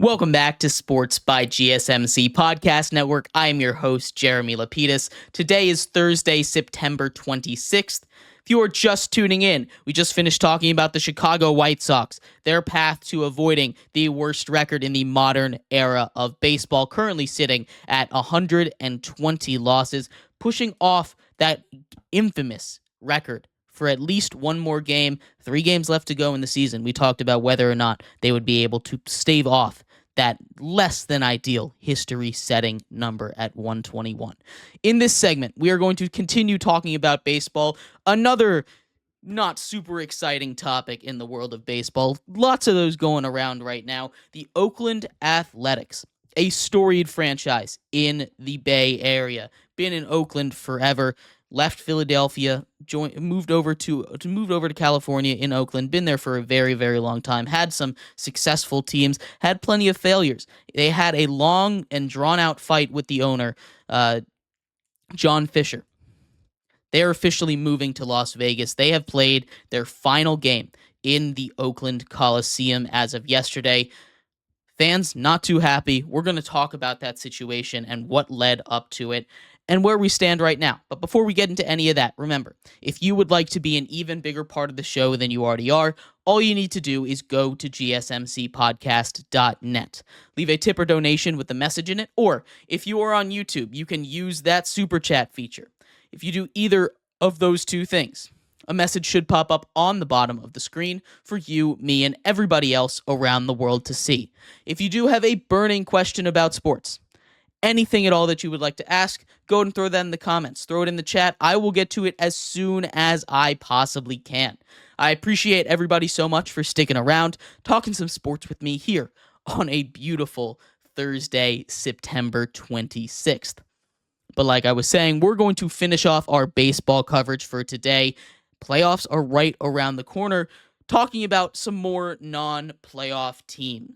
Welcome back to Sports by GSMC Podcast Network. I am your host, Jeremy Lapidus. Today is Thursday, September 26th. If you are just tuning in, we just finished talking about the Chicago White Sox, their path to avoiding the worst record in the modern era of baseball, currently sitting at 120 losses, pushing off that infamous record for at least one more game. 3 games left to go in the season. We talked about whether or not they would be able to stave off that less than ideal history-setting number at 121. In this segment, we are going to continue talking about baseball, another not super exciting topic in the world of baseball. Lots of those going around right now. The Oakland Athletics, a storied franchise in the Bay Area, been in Oakland forever. Left Philadelphia, moved over to California in Oakland, been there for a very, very long time, had some successful teams, had plenty of failures. They had a long and drawn-out fight with the owner, John Fisher. They are officially moving to Las Vegas. They have played their final game in the Oakland Coliseum as of yesterday. Fans not too happy. We're going to talk about that situation and what led up to it, and where we stand right now. But before we get into any of that, remember, if you would like to be an even bigger part of the show than you already are, all you need to do is go to gsmcpodcast.net. Leave a tip or donation with the message in it, or if you are on YouTube, you can use that super chat feature. If you do either of those two things, a message should pop up on the bottom of the screen for you, me, and everybody else around the world to see. If you do have a burning question about sports, anything at all that you would like to ask, go ahead and throw that in the comments. Throw it in the chat. I will get to it as soon as I possibly can. I appreciate everybody so much for sticking around, talking some sports with me here on a beautiful Thursday, September 26th. But like I was saying, we're going to finish off our baseball coverage for today. Playoffs are right around the corner, talking about some more non-playoff teams.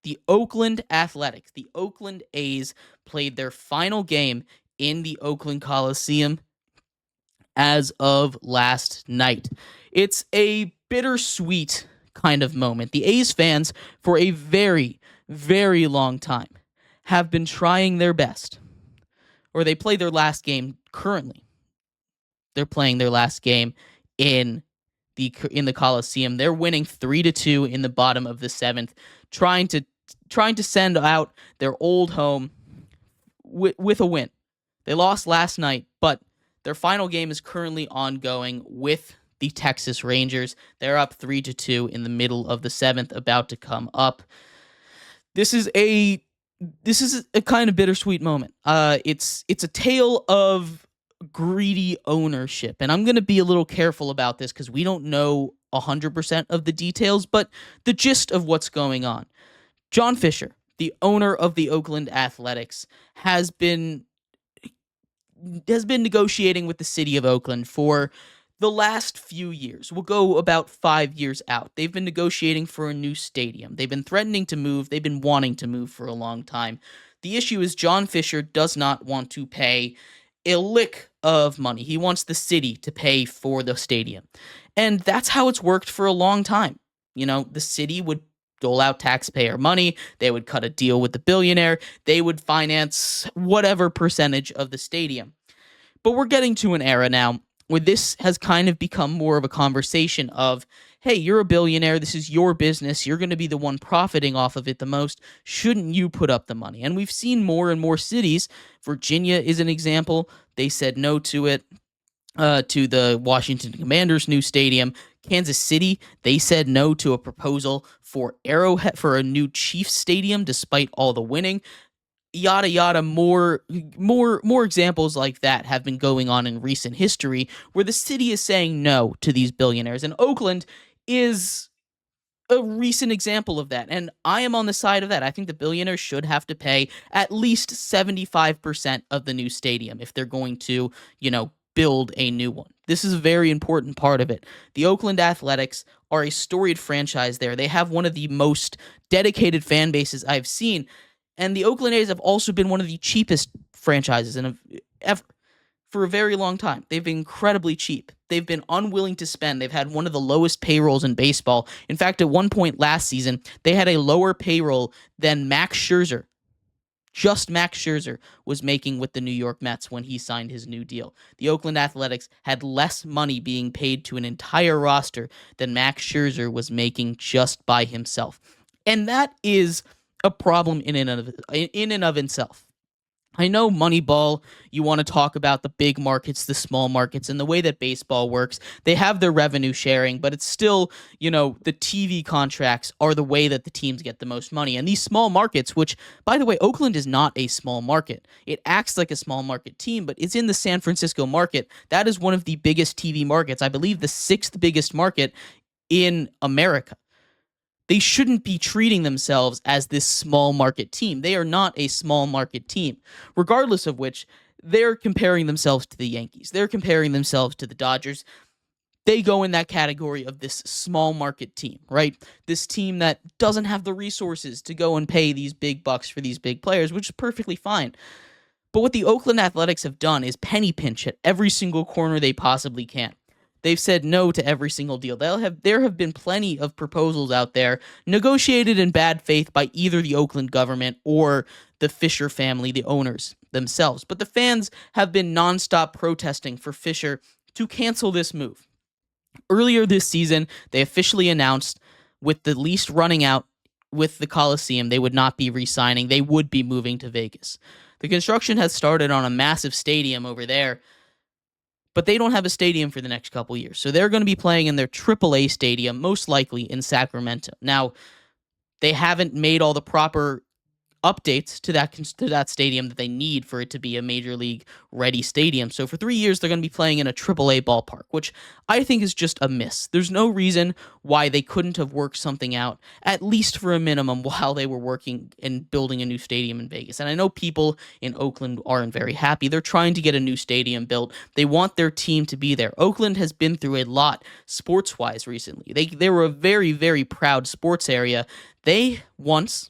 The Oakland Athletics, the Oakland A's, played their final game in the Oakland Coliseum as of last night. It's a bittersweet kind of moment. The A's fans, for a very, very long time, have been trying their best. Or they played their last game currently. They're playing their last game in the Coliseum. They're winning 3-2 in the bottom of the 7th, trying to send out their old home with a win. They lost last night, but their final game is currently ongoing with the Texas Rangers. They're up 3-2 in the middle of the 7th, about to come up. This is a kind of bittersweet moment. It's a tale of greedy ownership, and I'm going to be a little careful about this because we don't know 100% of the details, but the gist of what's going on. John Fisher, the owner of the Oakland Athletics, has been negotiating with the city of Oakland for the last few years. We'll go about 5 years out. They've been negotiating for a new stadium. They've been threatening to move. They've been wanting to move for a long time. The issue is John Fisher does not want to pay a lick of money. He wants the city to pay for the stadium. And that's how it's worked for a long time. You know, the city would dole out taxpayer money, they would cut a deal with the billionaire, they would finance whatever percentage of the stadium. But we're getting to an era now where this has kind of become more of a conversation of, hey, you're a billionaire, this is your business, you're going to be the one profiting off of it the most, shouldn't you put up the money? And we've seen more and more cities. Virginia is an example. They said no to it, to the Washington Commanders' new stadium. Kansas City, they said no to a proposal for Arrowhead for a new Chiefs stadium, despite all the winning. Yada yada. More examples like that have been going on in recent history, where the city is saying no to these billionaires, and Oakland is a recent example of that. And I am on the side of that. I think the billionaires should have to pay at least 75% of the new stadium if they're going to, build a new one. This is a very important part of it. The Oakland Athletics are a storied franchise there. They have one of the most dedicated fan bases I've seen. And the Oakland A's have also been one of the cheapest franchises ever for a very long time. They've been incredibly cheap. They've been unwilling to spend. They've had one of the lowest payrolls in baseball. In fact, at one point last season, they had a lower payroll than Max Scherzer. Just Max Scherzer was making with the New York Mets when he signed his new deal. The Oakland Athletics had less money being paid to an entire roster than Max Scherzer was making just by himself. And that is a problem in and of itself. I know Moneyball, you want to talk about the big markets, the small markets, and the way that baseball works. They have their revenue sharing, but it's still, the TV contracts are the way that the teams get the most money. And these small markets, which, by the way, Oakland is not a small market. It acts like a small market team, but it's in the San Francisco market. That is one of the biggest TV markets. I believe the sixth biggest market in America. They shouldn't be treating themselves as this small market team. They are not a small market team, regardless of which they're comparing themselves to the Yankees. They're comparing themselves to the Dodgers. They go in that category of this small market team, right? This team that doesn't have the resources to go and pay these big bucks for these big players, which is perfectly fine. But what the Oakland Athletics have done is penny pinch at every single corner they possibly can. They've said no to every single deal. There have been plenty of proposals out there negotiated in bad faith by either the Oakland government or the Fisher family, the owners themselves. But the fans have been nonstop protesting for Fisher to cancel this move. Earlier this season, they officially announced, with the lease running out with the Coliseum, they would not be re-signing. They would be moving to Vegas. The construction has started on a massive stadium over there, but they don't have a stadium for the next couple years. So they're going to be playing in their AAA stadium, most likely in Sacramento. Now, they haven't made all the proper updates to that stadium that they need for it to be a major league ready stadium. So for 3 years, they're going to be playing in a AAA ballpark, which I think is just a miss. There's no reason why they couldn't have worked something out, at least for a minimum, while they were working and building a new stadium in Vegas. And I know people in Oakland aren't very happy. They're trying to get a new stadium built. They want their team to be there. Oakland has been through a lot sports-wise recently. They were a very, very proud sports area. They once,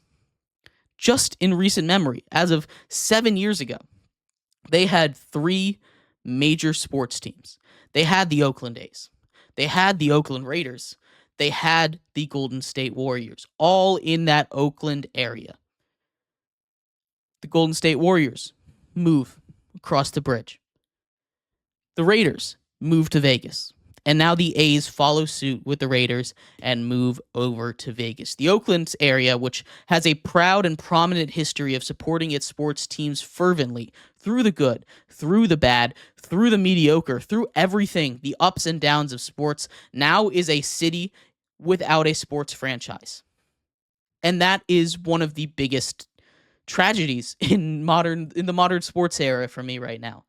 just in recent memory, as of 7 years ago, they had 3 major sports teams. They had the Oakland A's. They had the Oakland Raiders. They had the Golden State Warriors, all in that Oakland area. The Golden State Warriors move across the bridge. The Raiders move to Vegas. And now the A's follow suit with the Raiders and move over to Vegas. The Oakland area, which has a proud and prominent history of supporting its sports teams fervently through the good, through the bad, through the mediocre, through everything, the ups and downs of sports, now is a city without a sports franchise. And that is one of the biggest tragedies in the modern sports era for me right now.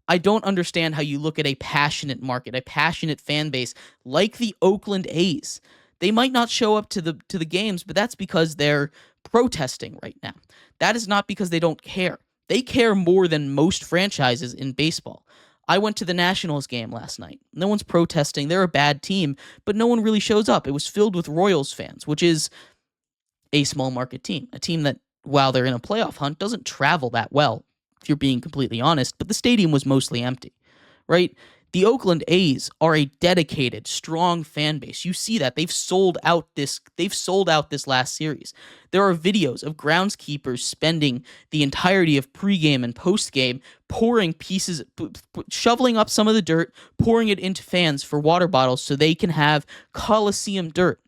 I don't understand how you look at a passionate market, a passionate fan base like the Oakland A's. They might not show up to the games, but that's because they're protesting right now. That is not because they don't care. They care more than most franchises in baseball. I went to the Nationals game last night. No one's protesting. They're a bad team, but no one really shows up. It was filled with Royals fans, which is a small market team, a team that, while they're in a playoff hunt, doesn't travel that well, if you're being completely honest, but the stadium was mostly empty, right? The Oakland A's are a dedicated, strong fan base. You see that. They've sold out this last series. There are videos of groundskeepers spending the entirety of pregame and postgame pouring shoveling up some of the dirt, pouring it into fans for water bottles so they can have Coliseum dirt.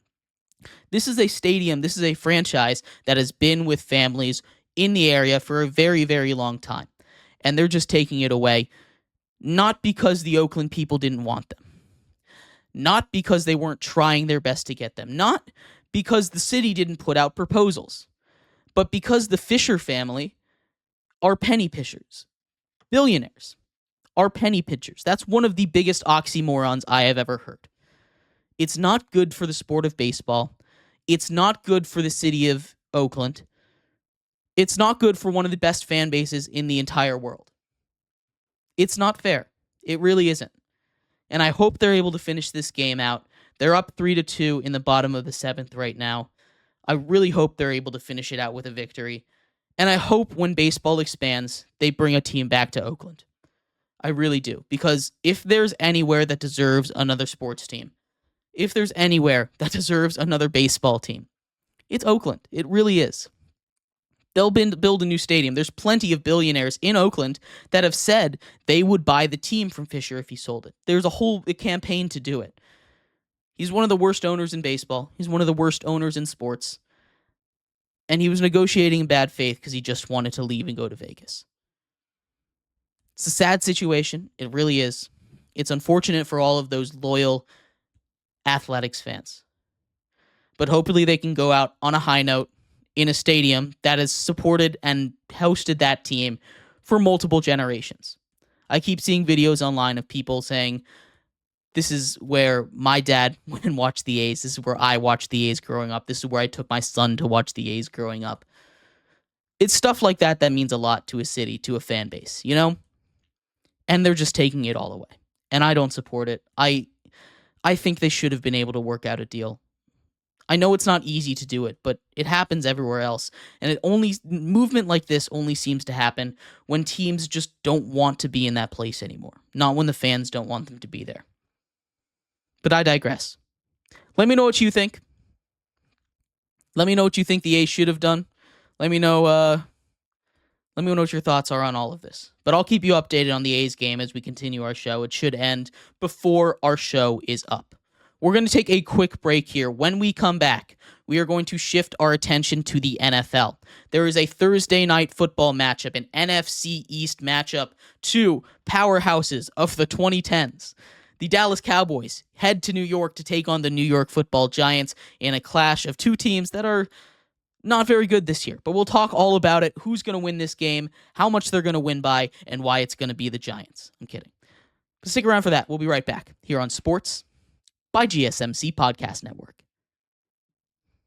This is a stadium, this is a franchise that has been with families in the area for a very, very long time. And they're just taking it away, not because the Oakland people didn't want them, not because they weren't trying their best to get them, not because the city didn't put out proposals, but because the Fisher family are penny pitchers. Billionaires are penny pitchers. That's one of the biggest oxymorons I have ever heard. It's not good for the sport of baseball. It's not good for the city of Oakland. It's not good for one of the best fan bases in the entire world. It's not fair. It really isn't. And I hope they're able to finish this game out. They're up 3-2 in the bottom of the 7th right now. I really hope they're able to finish it out with a victory. And I hope when baseball expands, they bring a team back to Oakland. I really do. Because if there's anywhere that deserves another sports team, if there's anywhere that deserves another baseball team, it's Oakland. It really is. They'll build a new stadium. There's plenty of billionaires in Oakland that have said they would buy the team from Fisher if he sold it. There's a whole campaign to do it. He's one of the worst owners in baseball. He's one of the worst owners in sports. And he was negotiating in bad faith because he just wanted to leave and go to Vegas. It's a sad situation. It really is. It's unfortunate for all of those loyal Athletics fans. But hopefully they can go out on a high note in a stadium that has supported and hosted that team for multiple generations. I keep seeing videos online of people saying, this is where my dad went and watched the A's. This is where I watched the A's growing up. This is where I took my son to watch the A's growing up. It's stuff like that that means a lot to a city, to a fan base, you know? And they're just taking it all away. And I don't support it. I think they should have been able to work out a deal. I know it's not easy to do it, but it happens everywhere else. And movement like this only seems to happen when teams just don't want to be in that place anymore. Not when the fans don't want them to be there. But I digress. Let me know what you think. Let me know what you think the A's should have done. Let me know what your thoughts are on all of this. But I'll keep you updated on the A's game as we continue our show. It should end before our show is up. We're going to take a quick break here. When we come back, we are going to shift our attention to the NFL. There is a Thursday night football matchup, an NFC East matchup, two powerhouses of the 2010s. The Dallas Cowboys head to New York to take on the New York Football Giants in a clash of two teams that are not very good this year. But we'll talk all about it, who's going to win this game, how much they're going to win by, and why it's going to be the Giants. I'm kidding. But stick around for that. We'll be right back here on Sports by GSMC Podcast Network.